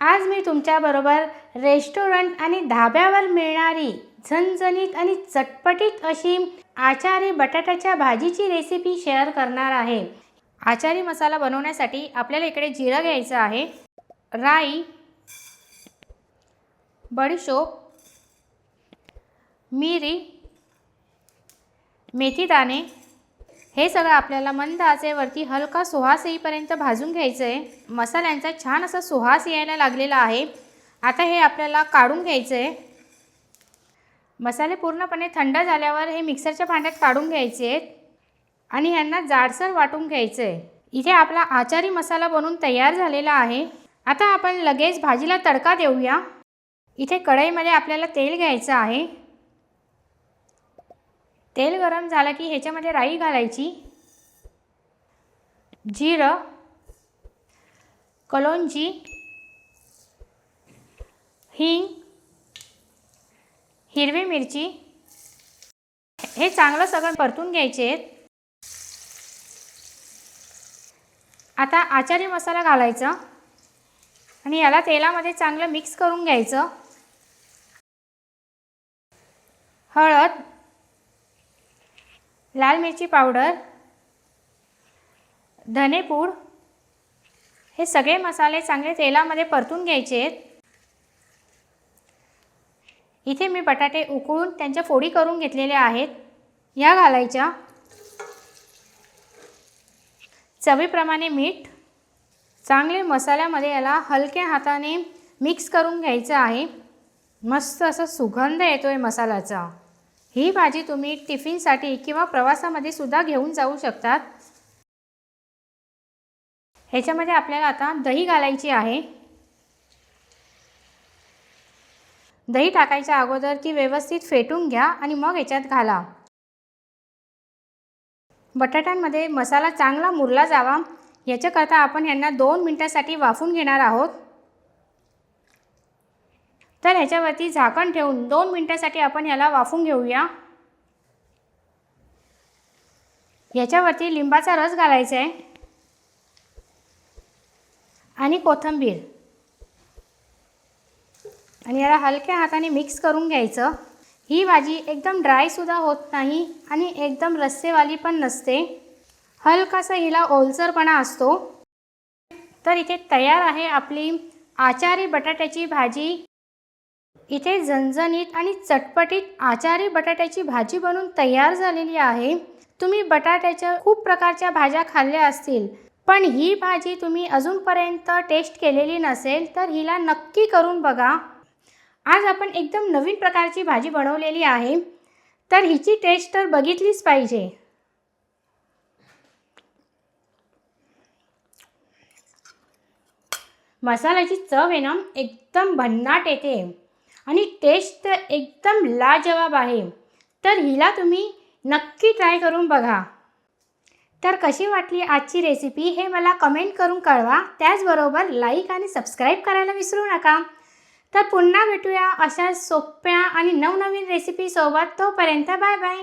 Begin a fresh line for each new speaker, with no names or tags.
आज मी तुमच्याबरोबर रेस्टॉरंट आणि धाब्यावर मिळणारी झणझणीत आणि चटपटीत अशी आचारी बटाट्याच्या भाजीची रेसिपी शेअर करणार आहे। आचारी मसाला बनवण्यासाठी आपल्याला इकडे जिरं घ्यायचं आहे, राई, बडीशोप, मिरी, मेथीदाणे हे सगळं आपल्याला मंद आचेवरती हलका सुवास येईपर्यंत भाजून घ्यायचं आहे। मसाल्यांचा छान असा सुवास यायला लागलेला आहे। आता हे आपल्याला काढून घ्यायचं आहे। मसाले पूर्णपणे थंड झाल्यावर हे मिक्सरच्या भांड्यात काढून घ्यायचे आहेत आणि यांना जाडसर वाटून घ्यायचं आहे। इथे आपला आचारी मसाला बनवून तयार झालेला आहे। आता आपण लगेच भाजीला तडका देऊया। इथे कढईमध्ये आपल्याला तेल घ्यायचं आहे। तेल गरम झालं की ह्याच्यामध्ये राई घालायची, जिरं, कलोंजी, हिंग, हिरवी मिरची हे चांगलं सगळं परतून घ्यायचे आहेत। आता आचारी मसाला घालायचा आणि याला तेलामध्ये चांगलं मिक्स करून घ्यायचं। हळद, लाल मिरची पावडर, धनेपूड हे सगळे मसाले चांगले तेलामध्ये परतून घ्यायचे आहेत। इथे मी बटाटे उकळून त्यांच्या फोडी करून घेतलेल्या आहेत, या घालायच्या। चवीप्रमाणे मीठ, चांगले मसाल्यामध्ये याला हलक्या हाताने मिक्स करून घ्यायचं आहे। मस्त असा सुगंध येतोय मसाल्याचा। ही भाजी तुम्ही टिफिनसाठी किंवा प्रवासामध्ये सुद्धा घेऊन जाऊ शकतात। ह्याच्यामध्ये आपल्याला आता दही घालायची आहे। दही टाकायच्या अगोदर ती व्यवस्थित फेटून घ्या आणि मग ह्याच्यात घाला। बटाट्यांमध्ये मसाला चांगला मुरला जावा याच्याकरता आपण यांना 2 मिनिटांसाठी वाफून घेणार आहोत। तर ह्याच्यावरती झाकण ठेवून 2 मिनिटांसाठी आपण याला वाफून घेऊया। याच्यावरती लिंबाचा रस घालायचा आहे आणि कोथिंबीर आणि याला हलक्या हाताने मिक्स करून घ्यायचं। ही भाजी एकदम ड्राय सुद्धा होत नाही आणि एकदम रस्सेवाली पण नसते, हलकासा हिला ओलसरपणा असतो। तर इथे तयार आहे आपली आचारी बटाट्याची भाजी। इथे झणझणीत आणि चटपटीत आचारी बटाट्याची भाजी बनवून तयार झालेली आहे। तुम्ही बटाट्याच्या खूप प्रकारच्या भाज्या खाल्ल्या असतील, पण ही भाजी तुम्ही अजूनपर्यंत टेस्ट केलेली नसेल तर हिला नक्की करून बघा। आज आपण एकदम नवीन प्रकारची भाजी बनवलेली आहे, तर हिची टेस्ट तर बघितलीच पाहिजे। मसाल्याची चव आहे ना एकदम भन्नाट येते आणि टेस्ट एकदम लाजवाब आहे। तर हिला तुम्ही नक्की ट्राय करून बघा। तर कशी वाटली आजची रेसिपी हे मला कमेंट करून कळवा। त्याचबरोबर लाईक आणि सबस्क्राईब करायला विसरू नका। तर पुन्हा भेटूया अशा सोप्या आणि नवनवीन रेसिपी सोबत। तोपर्यंत बाय बाय।